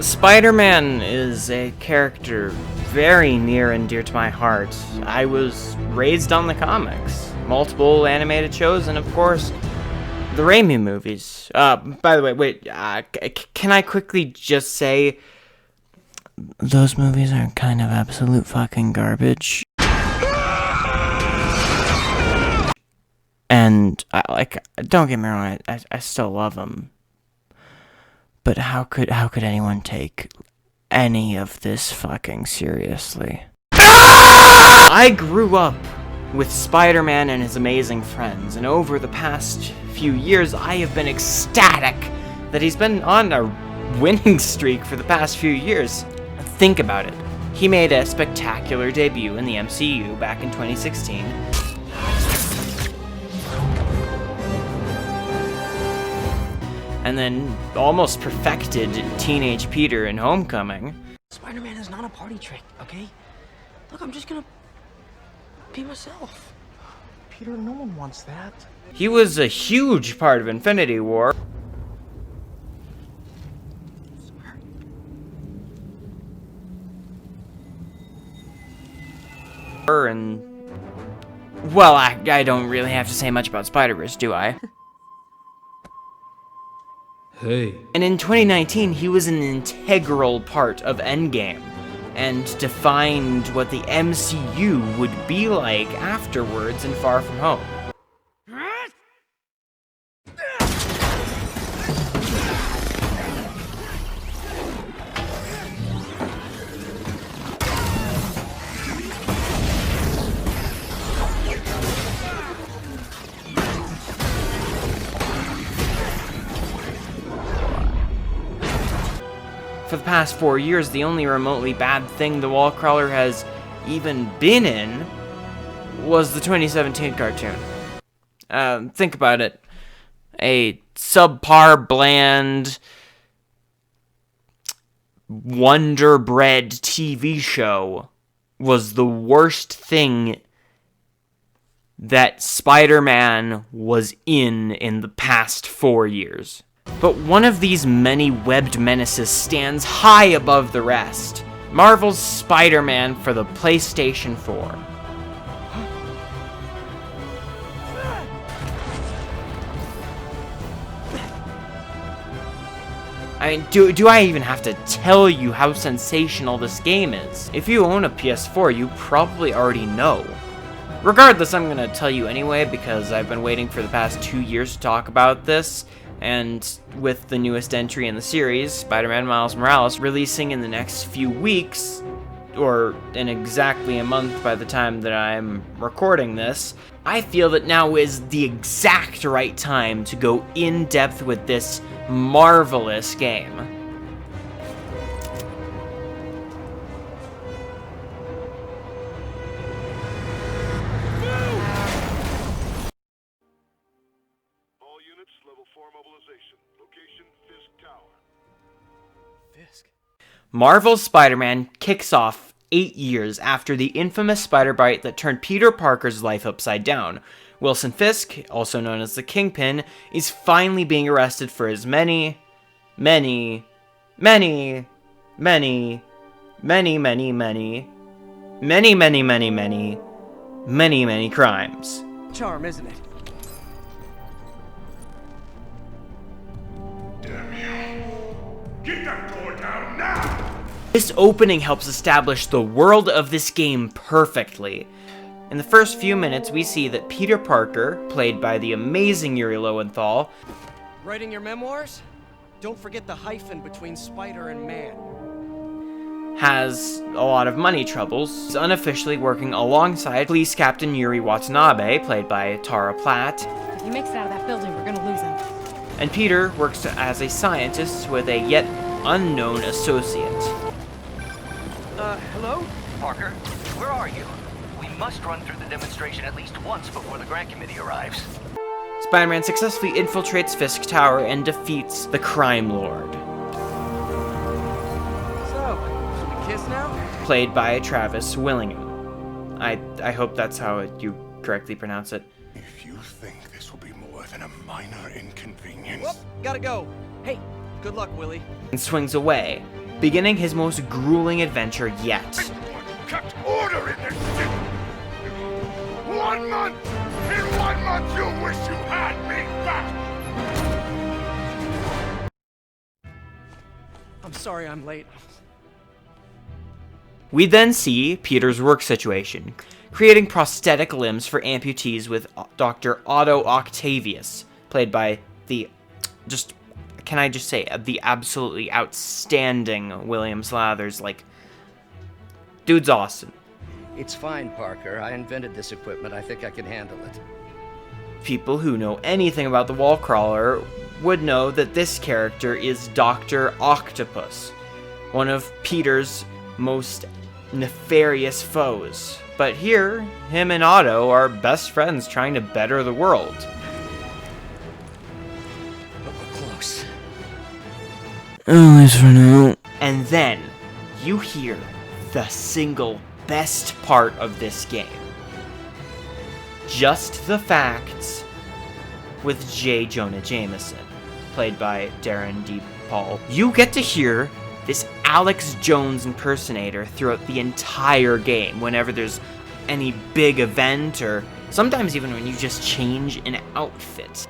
Spider-Man is a character very near and dear to my heart. I was raised on the comics, multiple animated shows, and of course, the Raimi movies. By the way, wait, can I quickly just say, those movies are kind of absolute fucking garbage. And, don't get me wrong, I still love them. But how could anyone take any of this fucking seriously? I grew up with Spider-Man and his amazing friends, and over the past few years, I have been ecstatic that he's been on a winning streak for the past few years. Think about it. He made a spectacular debut in the MCU back in 2016. And then almost perfected Teenage Peter in Homecoming. Spider-Man is not a party trick, okay? Look, I'm just gonna be myself. Peter, no one wants that. He was a huge part of Infinity War. And, well, I don't really have to say much about Spider-Verse, do I? Hey. And in 2019, he was an integral part of Endgame, and defined what the MCU would be like afterwards in Far From Home. For the past 4 years, the only remotely bad thing the Wallcrawler has even been in was the 2017 cartoon. Think about it. A subpar, bland, Wonder Bread TV show was the worst thing that Spider-Man was in the past 4 years. But one of these many webbed menaces stands high above the rest. Marvel's Spider-Man for the PlayStation 4. I mean, do I even have to tell you how sensational this game is? If you own a PS4, you probably already know. Regardless, I'm gonna tell you anyway, because I've been waiting for the past 2 years to talk about this. And with the newest entry in the series, Spider-Man Miles Morales, releasing in the next few weeks, or in exactly a month by the time that I'm recording this, I feel that now is the exact right time to go in depth with this marvelous game. Marvel's Spider-Man kicks off 8 years after the infamous spider bite that turned Peter Parker's life upside down. Wilson Fisk, also known as the Kingpin, is finally being arrested for his many crimes. Charm, isn't it? Damn you. Get that door down now! This opening helps establish the world of this game perfectly. In the first few minutes, we see that Peter Parker, played by the amazing Yuri Lowenthal, Writing your memoirs? Don't forget the hyphen between spider and man. has a lot of money troubles. He's unofficially working alongside Police Captain Yuri Watanabe, played by Tara Platt. If he makes it out of that building, we're gonna lose him. And Peter works as a scientist with a yet unknown associate. Hello? Parker, where are you? We must run through the demonstration at least once before the grant committee arrives. Spider-Man successfully infiltrates Fisk Tower and defeats the Crime Lord, So, should we kiss now? played by Travis Willingham. I hope that's how you correctly pronounce it. If you think this will be more than a minor inconvenience... Whoop, gotta go. Hey, good luck, Willie. And swings away. beginning his most grueling adventure yet. Kept order in this city. 1 month! In 1 month you'll wish you had me back! I'm sorry I'm late. We then see Peter's work situation, creating prosthetic limbs for amputees with Dr. Otto Octavius, played by the, can I just say, the absolutely outstanding William Slathers. Like, dude's awesome. It's fine, Parker. I invented this equipment. I think I can handle it. People who know anything about the wall crawler would know that this character is Dr. Octopus, one of Peter's most nefarious foes. But here, him and Otto are best friends trying to better the world. But we're close. At least for now. And then, you hear the single best part of this game. Just the Facts with J. Jonah Jameson, played by Darren D. Paul. You get to hear this Alex Jones impersonator throughout the entire game whenever there's any big event, or sometimes even when you just change an outfit.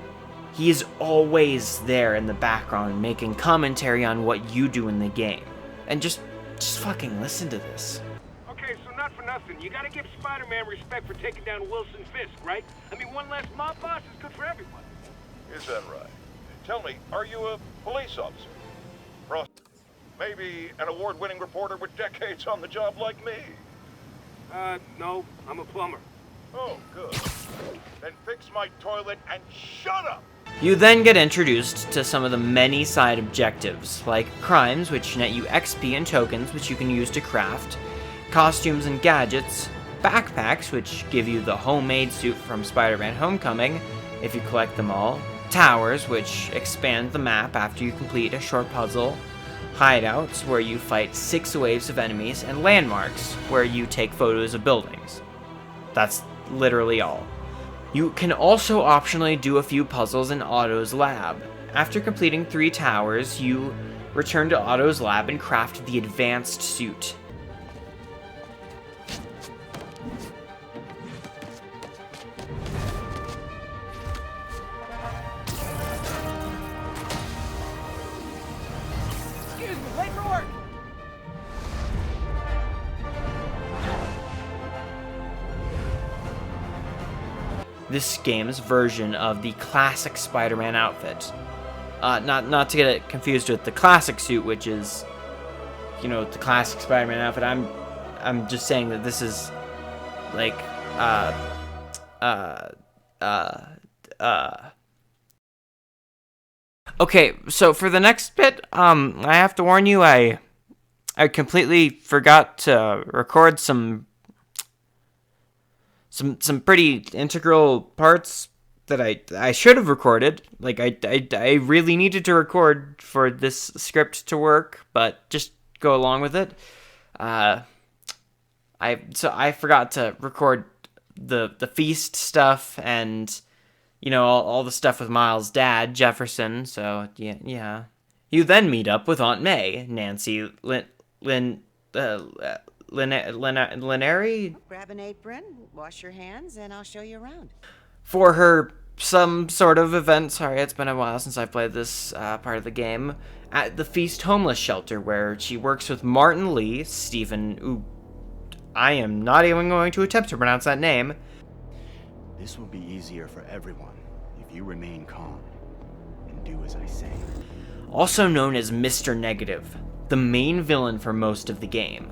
He is always there in the background making commentary on what you do in the game. And just fucking listen to this. Okay, so not for nothing, you gotta give Spider-Man respect for taking down Wilson Fisk, right? I mean, one less mob boss is good for everyone. Is that right? Tell me, are you a police officer? Maybe an award-winning reporter with decades on the job like me? No, I'm a plumber. Oh, good. Then fix my toilet and shut up! You then get introduced to some of the many side objectives, like crimes, which net you XP and tokens, which you can use to craft, costumes and gadgets, backpacks, which give you the homemade suit from Spider-Man Homecoming, if you collect them all, towers, which expand the map after you complete a short puzzle, hideouts, where you fight 6 waves of enemies, and landmarks, where you take photos of buildings. That's literally all. You can also optionally do a few puzzles in Otto's lab. After completing 3 towers, you return to Otto's lab and craft the advanced suit. Excuse me, late for work! This game's version of the classic Spider-Man outfit. Not to get it confused with the classic suit, which is, you know, the classic Spider-Man outfit. I'm just saying that this is like Okay, so for the next bit, I have to warn you, I completely forgot to record some pretty integral parts that I should have recorded. Like, I really needed to record for this script to work, but just go along with it. I forgot to record the feast stuff and, you know, all the stuff with Miles' dad, Jefferson. So yeah. You then meet up with Aunt May, Nancy Linary, Grab an apron, wash your hands, and I'll show you around. for her some sort of event. Sorry, it's been a while since I've played this part of the game. At the Feast Homeless Shelter, where she works with Martin Lee, Stephen, I am not even going to attempt to pronounce that name. This will be easier for everyone if you remain calm and do as I say. Also known as Mr. Negative, the main villain for most of the game.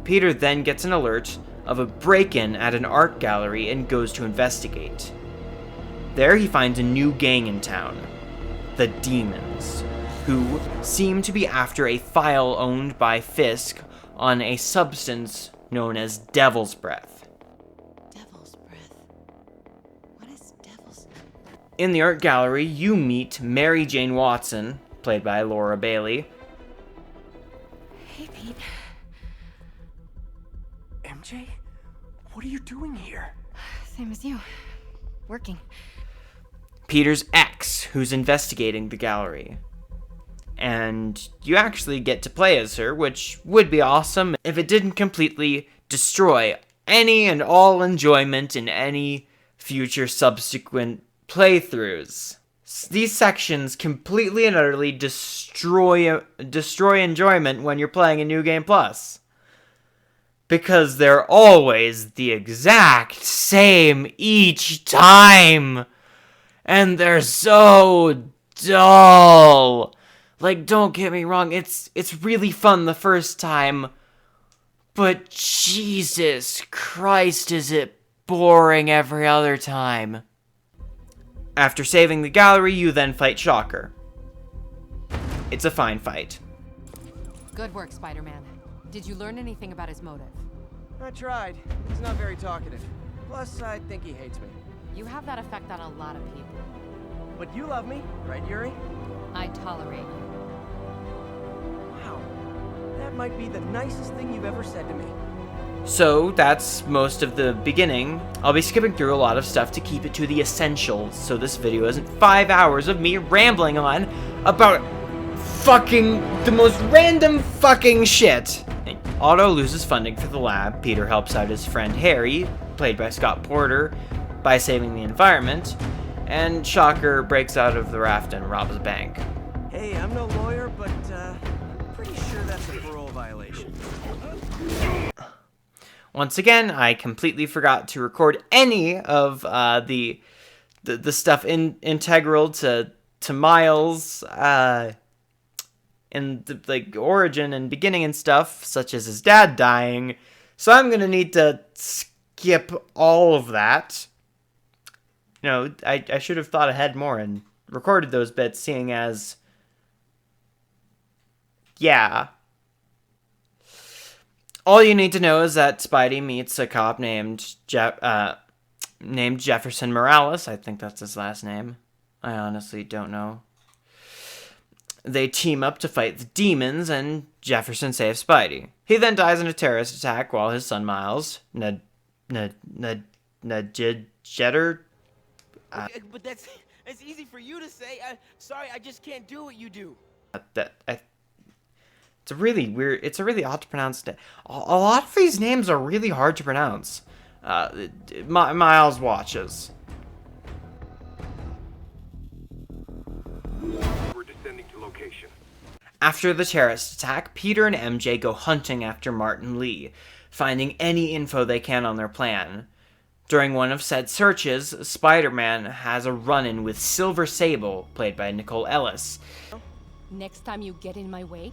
Peter then gets an alert of a break-in at an art gallery and goes to investigate. There he finds a new gang in town, the Demons, who seem to be after a file owned by Fisk on a substance known as Devil's Breath. Devil's breath. What is devil's... In the art gallery, you meet Mary Jane Watson, played by Laura Bailey. Hey, Pete. MJ? What are you doing here? Same as you. Working. Peter's ex, who's investigating the gallery. and you actually get to play as her, which would be awesome if it didn't completely destroy any and all enjoyment in any future subsequent playthroughs. These sections completely and utterly destroy enjoyment when you're playing a New Game Plus. Because they're always the exact same each time. And they're so dull. Like, don't get me wrong, it's really fun the first time. But Jesus Christ, is it boring every other time. After saving the gallery, you then fight Shocker. It's a fine fight. Good work, Spider-Man. Did you learn anything about his motive? I tried. He's not very talkative. Plus, I think he hates me. You have that effect on a lot of people. But you love me, right, Yuri? I tolerate you. Wow. That might be the nicest thing you've ever said to me. So, that's most of the beginning. I'll be skipping through a lot of stuff to keep it to the essentials, so this video isn't 5 hours of me rambling on about fucking the most random fucking shit. Otto loses funding for the lab. Peter helps out his friend Harry, played by Scott Porter, by saving the environment. And Shocker breaks out of the raft and robs a bank. Hey, I'm no lawyer, but I'm pretty sure that's a parole violation. Once again, I completely forgot to record any of the stuff integral to Miles and the like origin and beginning and stuff, such as his dad dying. So I'm gonna need to skip all of that. You know, I should have thought ahead more and recorded those bits, seeing as, yeah. All you need to know is that Spidey meets a cop named Jefferson Morales. I think that's his last name. I honestly don't know. They team up to fight the demons, and Jefferson saves Spidey. He then dies in a terrorist attack while his son Miles, Jetter. But that's easy for you to say. Sorry, I just can't do what you do. It's a really weird. It's a really odd to pronounce. A lot of these names are really hard to pronounce. Miles watches. We're descending to location. After the terrorist attack, Peter and MJ go hunting after Martin Lee, finding any info they can on their plan. During one of said searches, Spider-Man has a run-in with Silver Sable, played by Nicole Ellis. Next time you get in my way,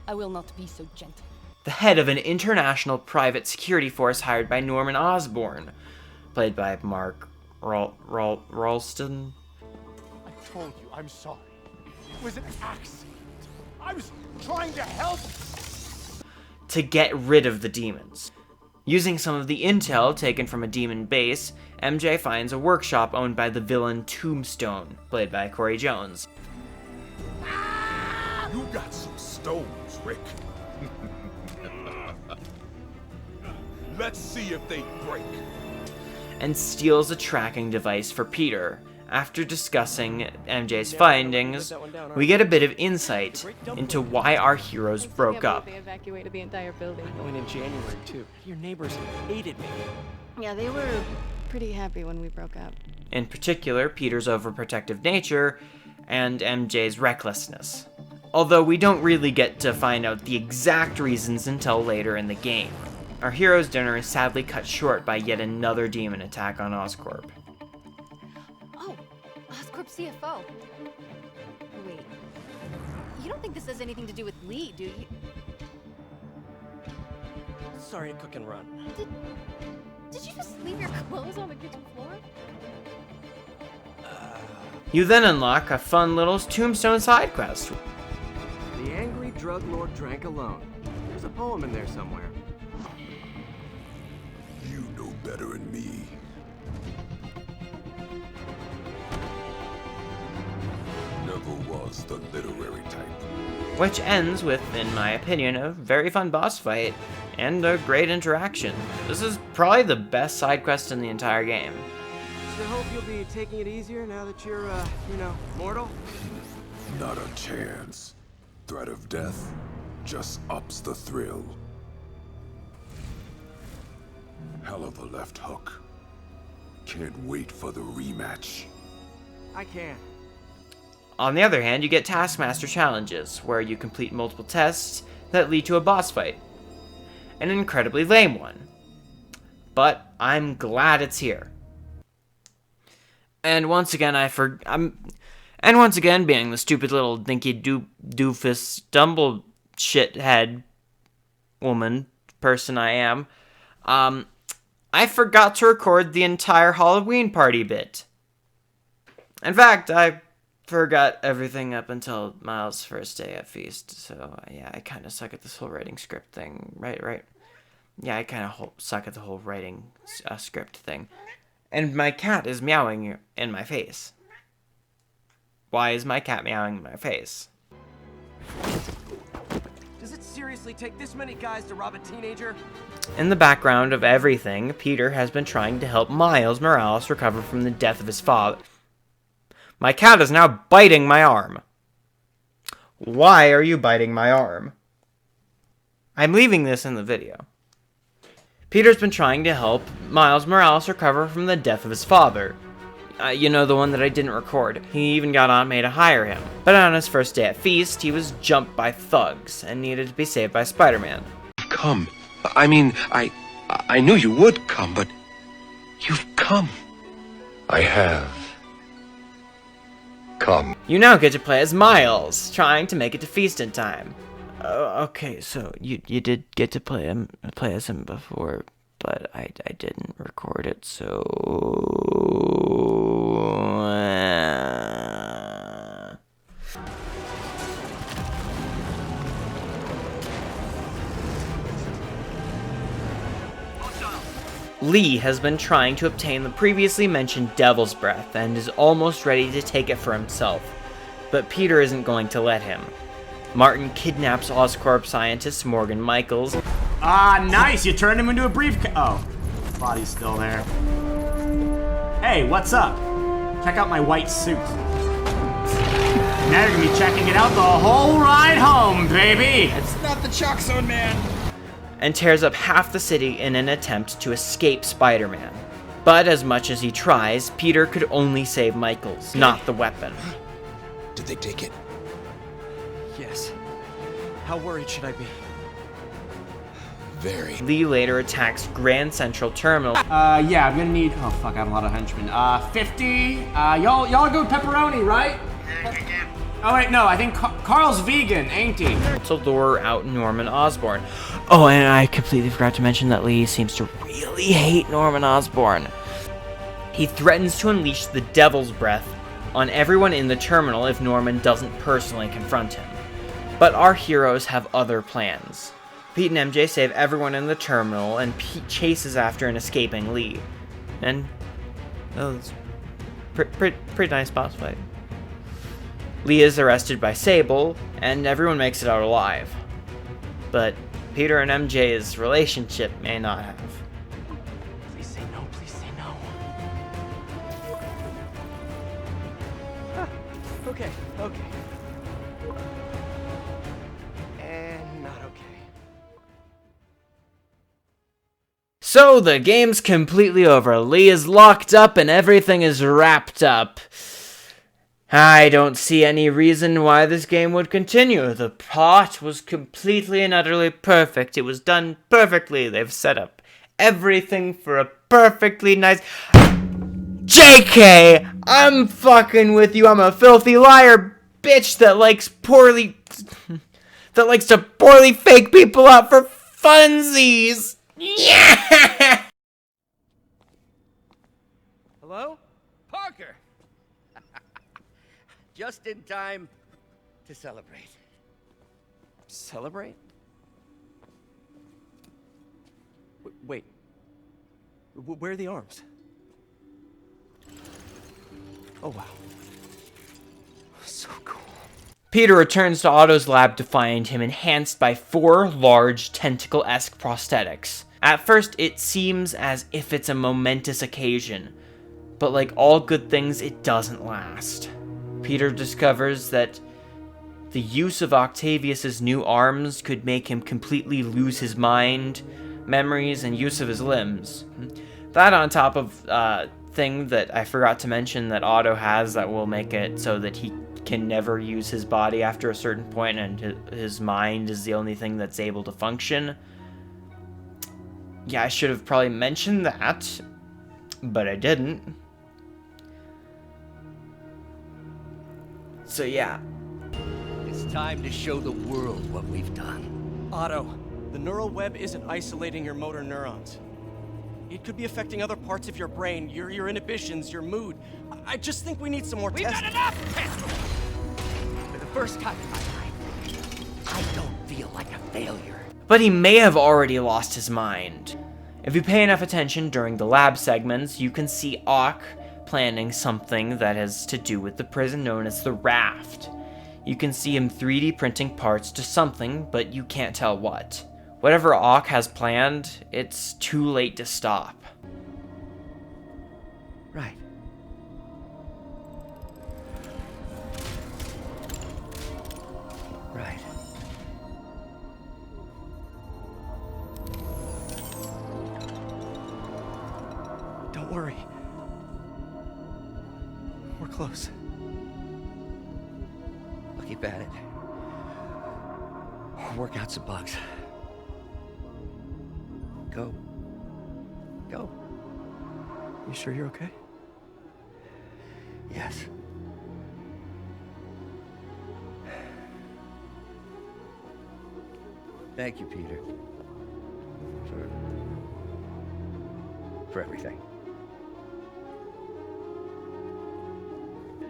I will not be so gentle. The head of an international private security force hired by Norman Osborn, played by Mark Ralston. I told you, I'm sorry. It was an accident. I was trying to help. To get rid of the demons. Using some of the intel taken from a demon base, MJ finds a workshop owned by the villain Tombstone, played by Corey Jones. You got some stones, Rick. Let's see if they break. And steals a tracking device for Peter. After discussing MJ's findings, we get a bit of insight into why our heroes broke up. They evacuated the entire building. I went in January, too. Your neighbors hated me. Yeah, they were pretty happy when we broke up. In particular, Peter's overprotective nature and MJ's recklessness. Although we don't really get to find out the exact reasons until later in the game. Our hero's dinner is sadly cut short by yet another demon attack on Oscorp. Oh, Oscorp CFO. Wait, you don't think this has anything to do with Lee, do you? Sorry to cook and run. Did you just leave your clothes on the kitchen floor? You then unlock a fun little Tombstone side quest. The angry drug lord drank alone. There's a poem in there somewhere. You know better than me. Never was the literary type. Which ends with, in my opinion, a very fun boss fight and a great interaction. This is probably the best side quest in the entire game. Sure hope you'll be taking it easier now that you're, mortal. Not a chance. Threat of death just ups the thrill. Hell of a left hook. Can't wait for the rematch. I can. On the other hand, you get Taskmaster challenges, where you complete multiple tests that lead to a boss fight. An incredibly lame one. But I'm glad it's here. And once again, being the stupid little dinky doofus stumble shithead person I am, I forgot to record the entire Halloween party bit. In fact, I forgot everything up until Miles' first day at Feast, so yeah, I kind of suck at this whole writing script thing, right? Yeah, I kind of suck at the whole writing script thing. And my cat is meowing in my face. Why is my cat meowing in my face? Does it seriously take this many guys to rob a teenager? In the background of everything, Peter has been trying to help Miles Morales recover from the death of his father. My cat is now biting my arm. Why are you biting my arm? I'm leaving this in the video. Peter's been trying to help Miles Morales recover from the death of his father. You know, the one that I didn't record. He even got Aunt May to hire him. But on his first day at Feast, he was jumped by thugs and needed to be saved by Spider-Man. Come. I mean, I knew you would come, but you've come. I have come. You now get to play as Miles, trying to make it to Feast in time. Okay, so you did get to play as him before, but I didn't record it, so... Lee has been trying to obtain the previously mentioned Devil's Breath and is almost ready to take it for himself, but Peter isn't going to let him. Martin kidnaps Oscorp scientist Morgan Michaels. Ah, nice! You turned him into a briefcase. Oh, body's still there. Hey, what's up? Check out my white suit. Now you're gonna be checking it out the whole ride home, baby! It's not the Chalk Zone, man! And tears up half the city in an attempt to escape Spider-Man. But as much as he tries, Peter could only save Michaels, not the weapon. Did they take it? Yes. How worried should I be? Very. Lee later attacks Grand Central Terminal. Yeah, I'm gonna need... Oh, fuck, I have a lot of henchmen. 50? Y'all go pepperoni, right? Oh, wait, no, I think Carl's vegan, ain't he? To lure out Norman Osborn. Oh, and I completely forgot to mention that Lee seems to really hate Norman Osborn. He threatens to unleash the Devil's Breath on everyone in the terminal if Norman doesn't personally confront him. But our heroes have other plans. Pete and MJ save everyone in the terminal, and Pete chases after an escaping Lee. And, oh, it's pretty nice boss fight. Lee is arrested by Sable, and everyone makes it out alive. But Peter and MJ's relationship may not have. Please say no, please say no. Okay. And not okay. So the game's completely over. Lee is locked up and everything is wrapped up. I don't see any reason why this game would continue. The plot was completely and utterly perfect. It was done perfectly. They've set up everything for a perfectly nice... JK! I'm fucking with you. I'm a filthy liar bitch that likes to poorly fake people out for funsies. Yeah! Hello? Parker! Just in time to celebrate. Celebrate? Wait. Where are the arms? Oh, wow. So cool. Peter returns to Otto's lab to find him enhanced by 4 large tentacle-esque prosthetics. At first, it seems as if it's a momentous occasion, but like all good things, it doesn't last. Peter discovers that the use of Octavius's new arms could make him completely lose his mind, memories, and use of his limbs. That on top of thing that I forgot to mention that Otto has that will make it so that he can never use his body after a certain point, and his mind is the only thing that's able to function. Yeah, I should have probably mentioned that, but I didn't. So yeah. It's time to show the world what we've done. Otto, the neural web isn't isolating your motor neurons. It could be affecting other parts of your brain, your inhibitions, your mood. I just think we need some more tests. We've got enough tests! For the first time in my life, I don't feel like a failure. But he may have already lost his mind. If you pay enough attention during the lab segments, you can see Ock planning something that has to do with the prison known as the Raft. You can see him 3D printing parts to something, but you can't tell what. Whatever Ock has planned, it's too late to stop. Right. Right. Don't worry. We're close. I'll keep at it. I'll work out some bugs. Go. Go. You sure you're okay? Yes. Thank you, Peter. For everything.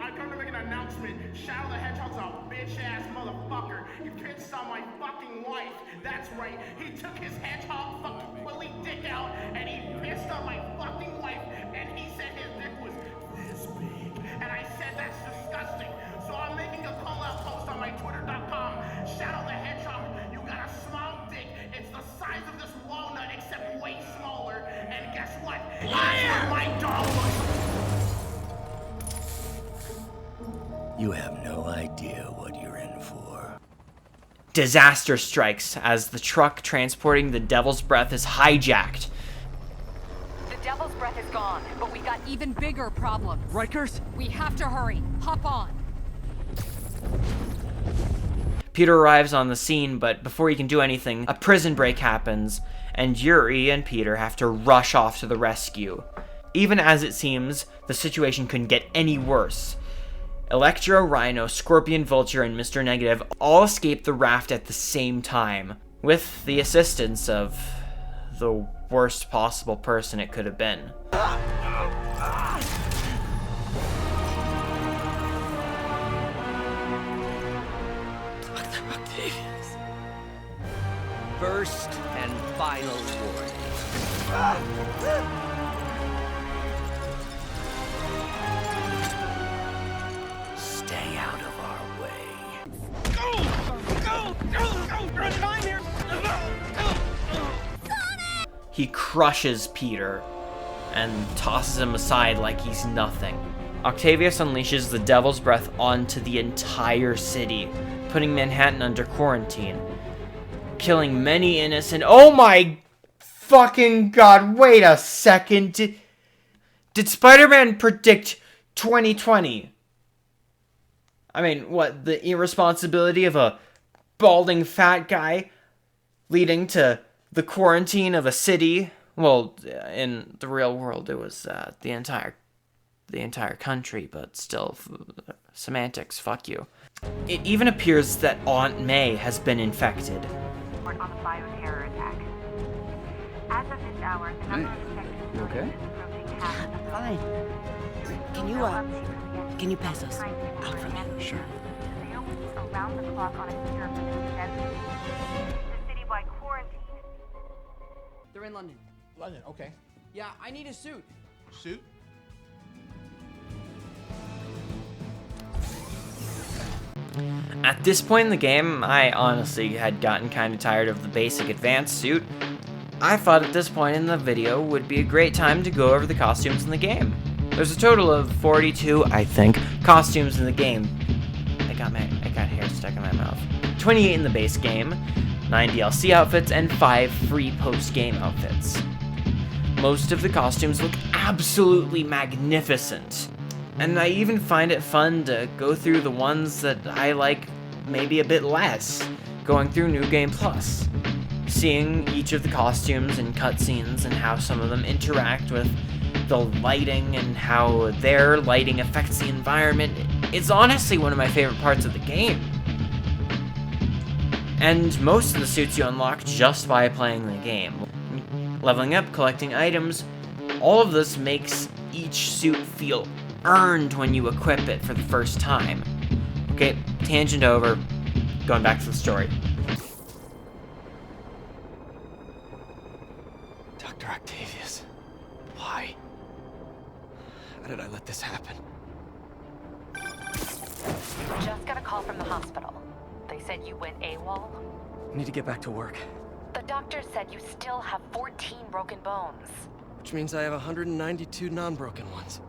I come to make an announcement. Shadow the Hedgehog's a bitch-ass motherfucker. He pissed on my fucking wife. That's right. He took his hedgehog fucking willy dick out and he pissed on my fucking wife. And he said his dick was this big. And I said that's disgusting. So I'm making a call-out post on my Twitter.com. Shadow the Hedgehog, you got a small dick. It's the size of this walnut except way smaller. And guess what? That's where my dog was. You have no idea what you're in for. Disaster strikes as the truck transporting the Devil's Breath is hijacked. The Devil's Breath is gone, but we got even bigger problems. Rikers? We have to hurry. Hop on. Peter arrives on the scene, but before he can do anything, a prison break happens, and Yuri and Peter have to rush off to the rescue. Even as it seems, the situation couldn't get any worse. Electro, Rhino, Scorpion, Vulture, and Mr. Negative all escape the raft at the same time, with the assistance of the worst possible person it could have been. First and final warning. Stay out of our way. Go! I'm here! He crushes Peter and tosses him aside like he's nothing. Octavius unleashes the Devil's Breath onto the entire city, putting Manhattan under quarantine, killing many innocent— Oh my fucking god, wait a second. Did Spider-Man predict 2020? I mean, what, the irresponsibility of a balding fat guy leading to the quarantine of a city? Well, in the real world, it was the entire country, but still, semantics, fuck you. It even appears that Aunt May has been infected. On the bioterror attack. As of this hour, the number of infected You okay? is Fine. Can you pass us out from here? Sure. They will keep around the clock on a cure for this deadly disease. The citywide quarantine. They're in London. London, okay. Yeah, I need a suit. Suit? At this point in the game, I honestly had gotten kind of tired of the basic advanced suit. I thought at this point in the video would be a great time to go over the costumes in the game. There's a total of 42, I think, costumes in the game. I got hair stuck in my mouth. 28 in the base game, 9 DLC outfits, and 5 free post-game outfits. Most of the costumes look absolutely magnificent, and I even find it fun to go through the ones that I like maybe a bit less, going through New Game Plus. Seeing each of the costumes and cutscenes and how some of them interact with the lighting and how their lighting affects the environment, it's honestly one of my favorite parts of the game. And most of the suits you unlock just by playing the game. Leveling up, collecting items, all of this makes each suit feel earned when you equip it for the first time. Okay, tangent over, going back to the story. Dr. Octavius, why? How did I let this happen? Just got a call from the hospital. They said you went AWOL. I need to get back to work. The doctor said you still have 14 broken bones. Which means I have 192 non-broken ones.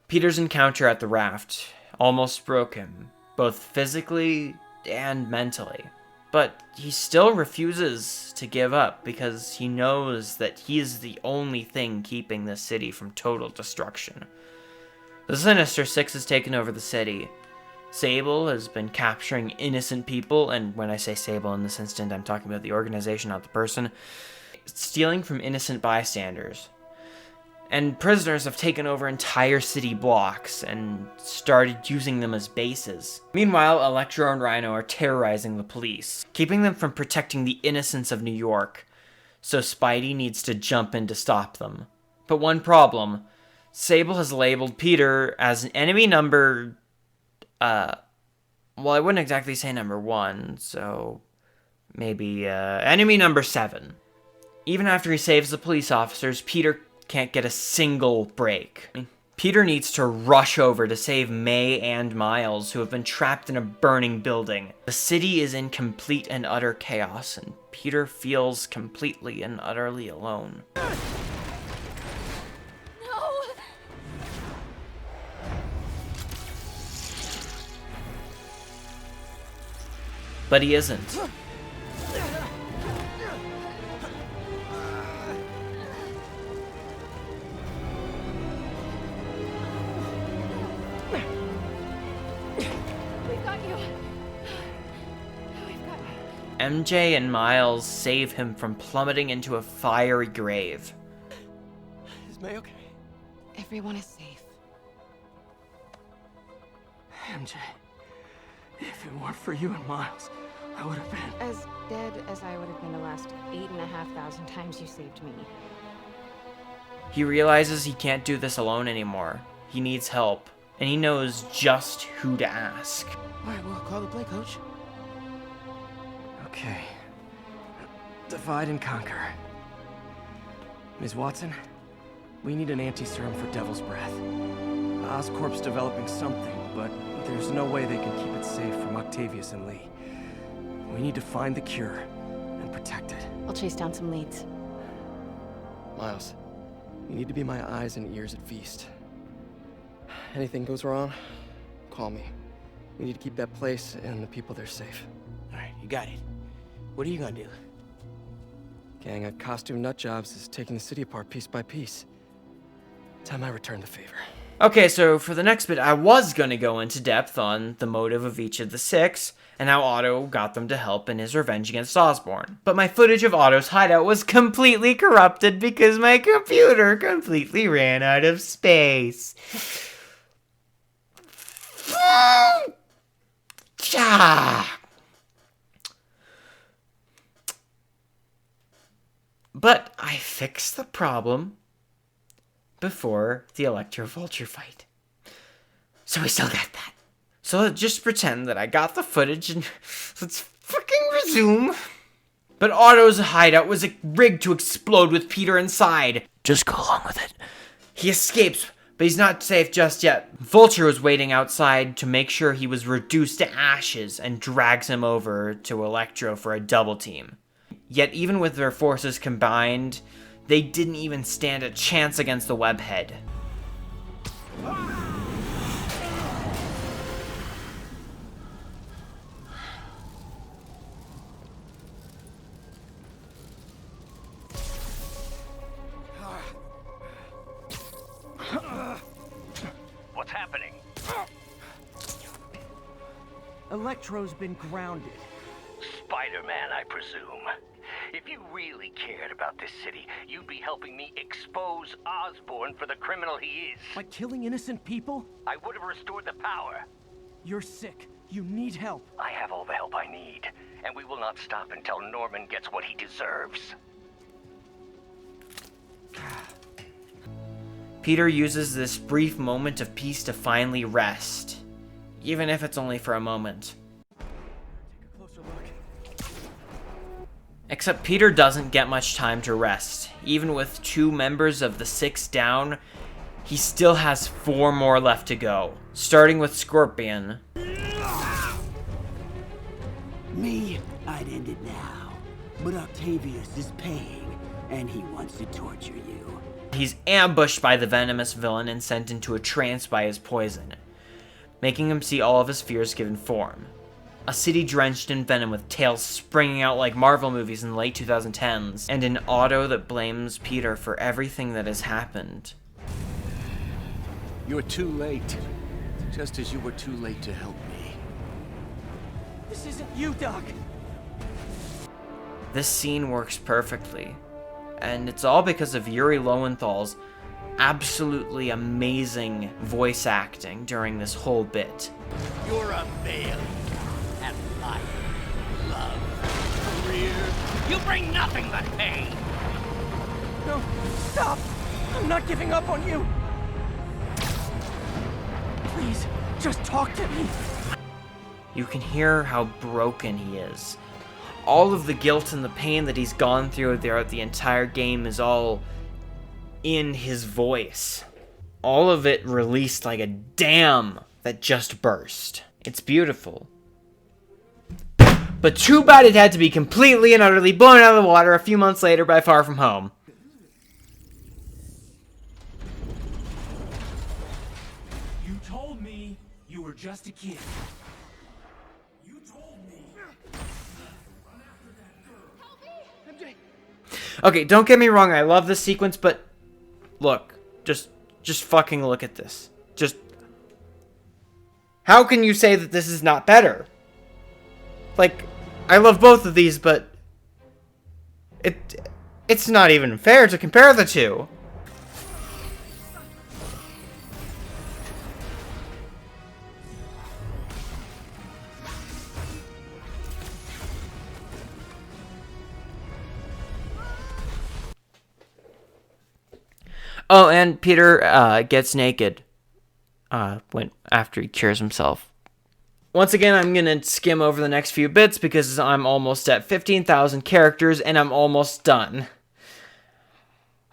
Peter's encounter at the raft almost broke him, both physically and mentally. But he still refuses to give up because he knows that he is the only thing keeping this city from total destruction. The Sinister Six has taken over the city. Sable has been capturing innocent people, and when I say Sable in this instant, I'm talking about the organization, not the person, stealing from innocent bystanders. And prisoners have taken over entire city blocks and started using them as bases. Meanwhile, Electro and Rhino are terrorizing the police, keeping them from protecting the innocents of New York, so Spidey needs to jump in to stop them. But one problem, Sable has labeled Peter as an enemy number... well, I wouldn't exactly say number 1, so maybe, enemy number 7. Even after he saves the police officers, Peter can't get a single break. Peter needs to rush over to save May and Miles, who have been trapped in a burning building. The city is in complete and utter chaos, and Peter feels completely and utterly alone. But he isn't. We've got you. MJ and Miles save him from plummeting into a fiery grave. Is May okay? Everyone is safe. MJ, if it weren't for you and Miles, I would have been... As dead as I would have been the last 8,500 times you saved me. He realizes he can't do this alone anymore. He needs help, and he knows just who to ask. Alright, well, call the play, coach. Okay. Divide and conquer. Ms. Watson, we need an anti-serum for Devil's Breath. Oscorp's developing something, but there's no way they can keep it safe from Octavius and Lee. We need to find the cure and protect it. I'll chase down some leads. Miles, you need to be my eyes and ears at Feast. Anything goes wrong, call me. We need to keep that place and the people there safe. Alright, you got it. What are you gonna do? Gang of costume nutjobs is taking the city apart piece by piece. Time I return the favor. Okay, so for the next bit, I was going to go into depth on the motive of each of the 6, and how Otto got them to help in his revenge against Osborn. But my footage of Otto's hideout was completely corrupted because my computer completely ran out of space. But I fixed the problem before the Electro Vulture fight. So we still got that. So let's just pretend that I got the footage and let's freaking resume. But Otto's hideout was rigged to explode with Peter inside. Just go along with it. He escapes, but he's not safe just yet. Vulture was waiting outside to make sure he was reduced to ashes and drags him over to Electro for a double team. Yet even with their forces combined, they didn't even stand a chance against the Webhead. Electro's been grounded. Spider-Man, I presume. If you really cared about this city, you'd be helping me expose Osborn for the criminal he is. By killing innocent people? I would have restored the power. You're sick. You need help. I have all the help I need, and we will not stop until Norman gets what he deserves. Peter uses this brief moment of peace to finally rest, even if it's only for a moment. Take a closer look. Except Peter doesn't get much time to rest. Even with 2 members of the 6 down, he still has 4 more left to go, starting with Scorpion. Me, I'd end it now, but Octavius is paying, and he wants to torture you. He's ambushed by the venomous villain and sent into a trance by his poison, making him see all of his fears given form. A city drenched in venom with tails springing out like Marvel movies in the late 2010s, and an Otto that blames Peter for everything that has happened. You're too late. Just as you were too late to help me. This isn't you, Doc. This scene works perfectly, and it's all because of Yuri Lowenthal's absolutely amazing voice acting during this whole bit. You're a failure at life, love, career. You bring nothing but pain. No, stop! I'm not giving up on you! Please, just talk to me! You can hear how broken he is. All of the guilt and the pain that he's gone through throughout the entire game is all in his voice. All of it released like a dam that just burst. It's beautiful. But too bad it had to be completely and utterly blown out of the water a few months later by Far From Home. You told me you were just a kid. You told me. Okay, don't get me wrong, I love this sequence, but look, just fucking look at this. Just, how can you say that this is not better? Like, I love both of these, but it's not even fair to compare the two. Oh, and Peter gets naked after he cures himself. Once again, I'm going to skim over the next few bits because I'm almost at 15,000 characters and I'm almost done.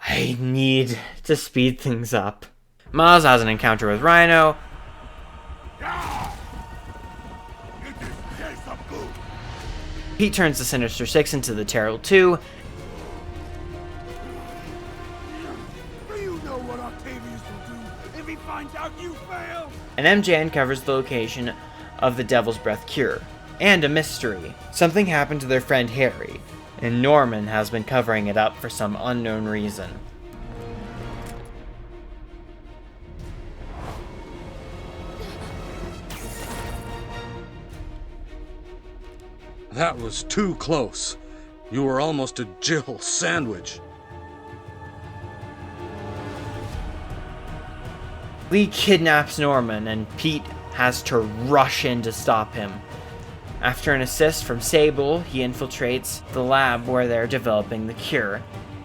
I need to speed things up. Miles has an encounter with Rhino. Pete turns the Sinister Six into the Terrible Two. You know what Octavius will do if he finds out you fail? And MJ uncovers the location of the Devil's Breath cure. And a mystery. Something happened to their friend Harry, and Norman has been covering it up for some unknown reason. That was too close. You were almost a Jill sandwich. Lee kidnaps Norman, and Pete has to rush in to stop him. After an assist from Sable, he infiltrates the lab where they're developing the cure,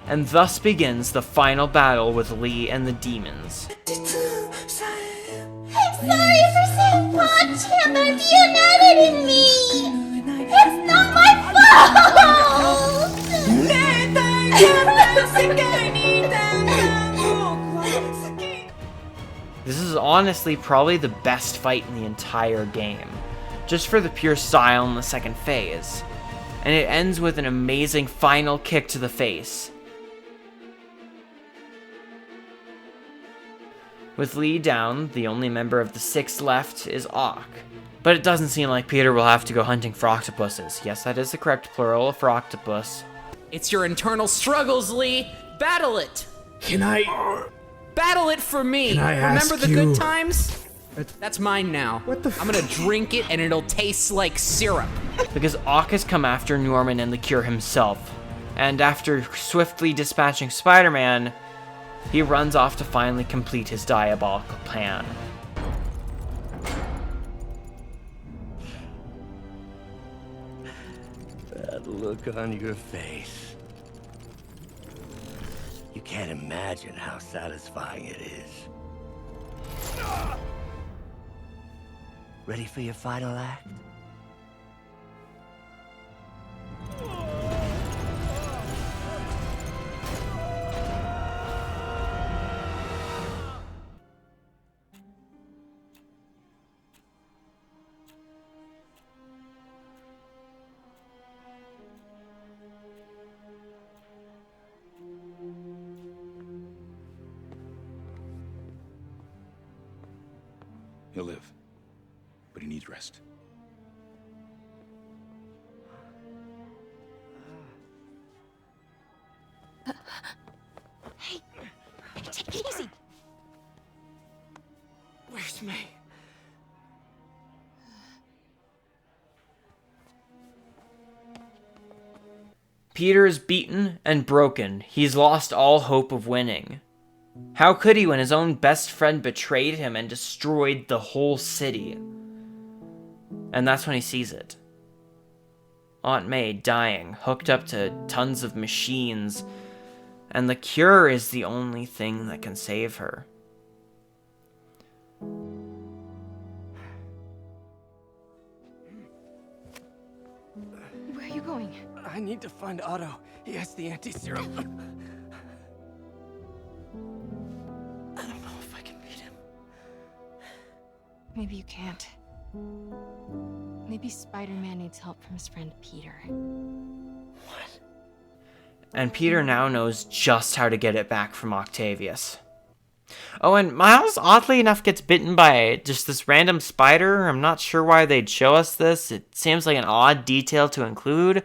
and thus begins the final battle with Lee and the demons. I'm sorry for saying PogChamp, but you're not editing me! It's not my fault! This is honestly probably the best fight in the entire game, just for the pure style in the second phase, and it ends with an amazing final kick to the face. With Lee down, the only member of the Six left is Ock. But it doesn't seem like Peter will have to go hunting for octopuses. Yes, that is the correct plural for octopus. It's your internal struggles, Lee. Battle it. Can I... Battle it for me. Can I ask Remember the you good times? That's mine now. What the I'm gonna drink it and it'll taste like syrup. Because Ock has come after Norman and the Cure himself. And after swiftly dispatching Spider-Man, he runs off to finally complete his diabolical plan. That look on your face. You can't imagine how satisfying it is. Ready for your final act? He'll live, but he needs rest. Hey, take it easy. Where's May? Peter is beaten and broken. He's lost all hope of winning. How could he when his own best friend betrayed him and destroyed the whole city? And that's when he sees it. Aunt May dying, hooked up to tons of machines, and the Cure is the only thing that can save her. Where are you going? I need to find Otto. He has the anti-serum. I don't know if I can beat him. Maybe you can't. Maybe Spider-Man needs help from his friend Peter. And Peter now knows just how to get it back from Octavius. Oh, and Miles, oddly enough, gets bitten by just this random spider. I'm not sure why they'd show us this. It seems like an odd detail to include.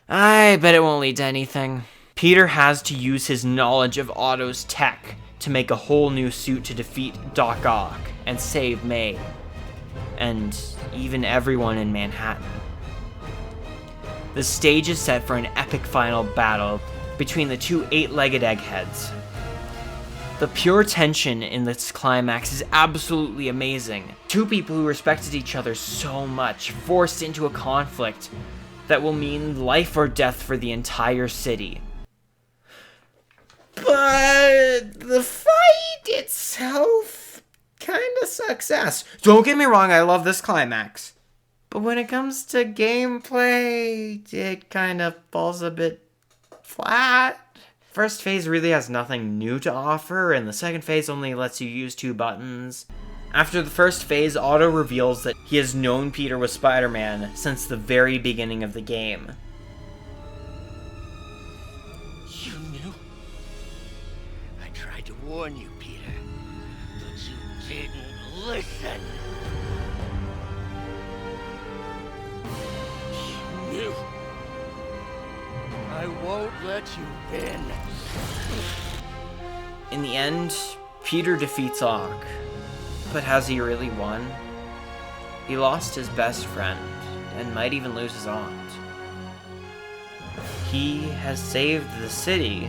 I bet it won't lead to anything. Peter has to use his knowledge of Otto's tech to make a whole new suit to defeat Doc Ock and save May. And even everyone in Manhattan. The stage is set for an epic final battle between the two 8-legged eggheads. The pure tension in this climax is absolutely amazing. Two people who respected each other so much, forced into a conflict that will mean life or death for the entire city. But the fight itself kinda sucks ass. Don't get me wrong, I love this climax. But when it comes to gameplay, it kind of falls a bit flat. First phase really has nothing new to offer, and the second phase only lets you use 2 buttons. After the first phase, Otto reveals that he has known Peter was Spider-Man since the very beginning of the game. You knew? I tried to warn you, Peter, but you didn't listen. You knew. I won't let you win. In the end, Peter defeats Ock. But has he really won? He lost his best friend, and might even lose his aunt. He has saved the city,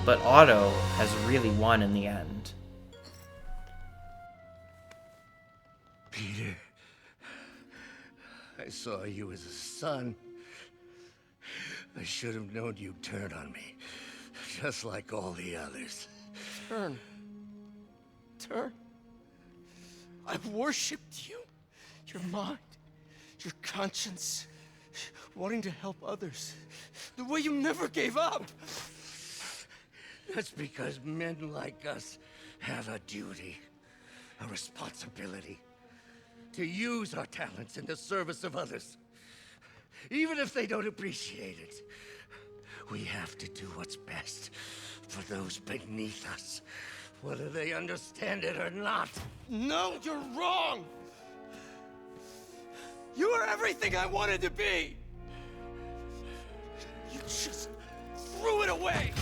but Otto has really won in the end. Peter, I saw you as a son. I should have known you'd turn on me, just like all the others. Turn. Turn. I've worshipped you. Your mind, your conscience, wanting to help others. The way you never gave up. That's because men like us have a duty, a responsibility, to use our talents in the service of others. Even if they don't appreciate it, we have to do what's best for those beneath us, whether they understand it or not. No, you're wrong! You are everything I wanted to be! You just threw it away!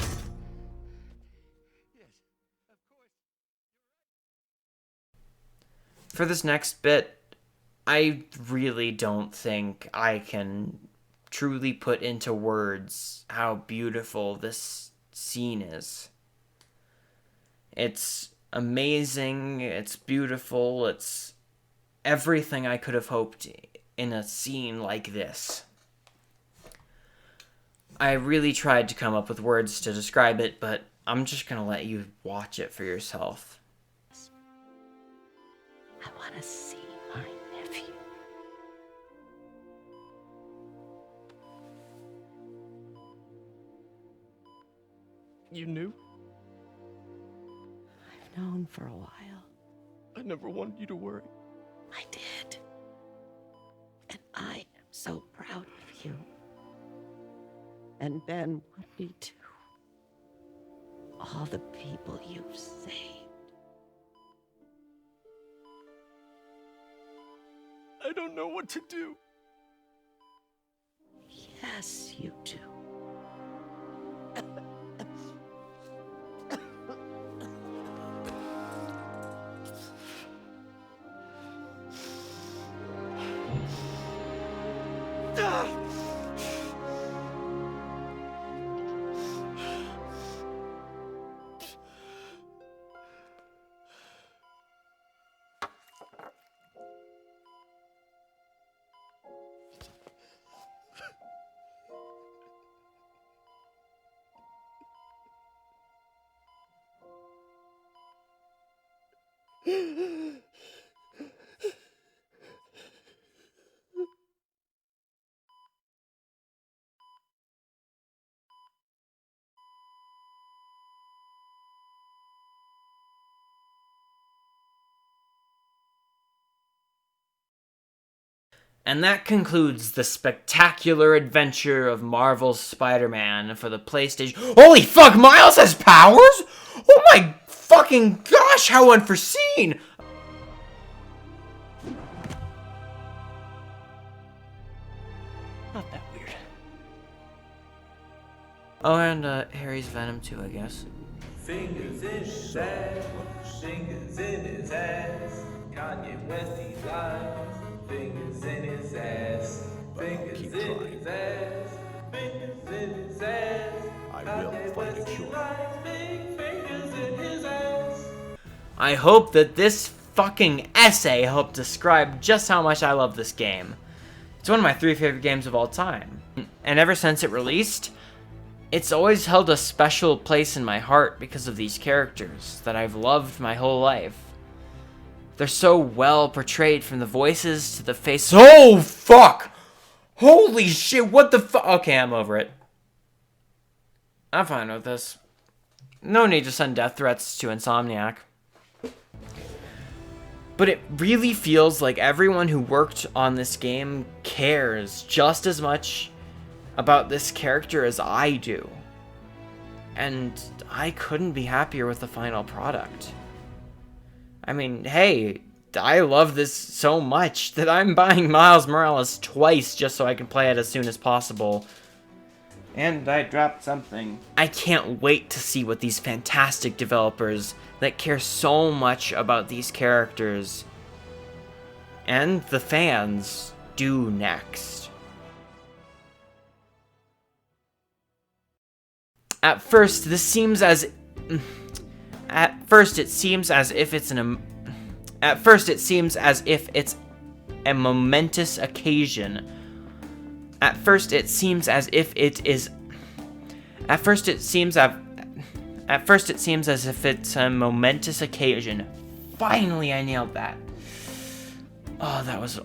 For this next bit, I really don't think I can truly put into words how beautiful this scene is. It's amazing, it's beautiful, it's everything I could have hoped in a scene like this. I really tried to come up with words to describe it, but I'm just gonna let you watch it for yourself. I want to see my nephew. You knew? I've known for a while. I never wanted you to worry. I did. And I am so proud of you. And Ben would be too. All the people you've saved. I don't know what to do. Yes, you do. And that concludes the spectacular adventure of Marvel's Spider-Man for the PlayStation. Holy fuck, Miles has powers? Oh my fucking gosh, how unforeseen! Not that weird. Oh, and Harry's Venom too, I guess. Fingers in his ass, fingers in his ass. Kanye West, he lies. Fingers in his ass, fingers in his ass, fingers in his ass. I will find a cure. Big fingers in his ass. I hope that this fucking essay helped describe just how much I love this game. It's one of my 3 favorite games of all time. And ever since it released, it's always held a special place in my heart because of these characters that I've loved my whole life. They're so well portrayed, from the voices to the face. Oh, fuck! Holy shit, what the fuck? Okay, I'm over it. I'm fine with this. No need to send death threats to Insomniac. But it really feels like everyone who worked on this game cares just as much about this character as I do. And I couldn't be happier with the final product. I mean, hey, I love this so much that I'm buying Miles Morales twice just so I can play it as soon as possible. And I dropped something. I can't wait to see what these fantastic developers that care so much about these characters and the fans do next. At first, it seems as if it's a momentous occasion. At first it seems as if it's a momentous occasion. Finally, I nailed that. Oh, that was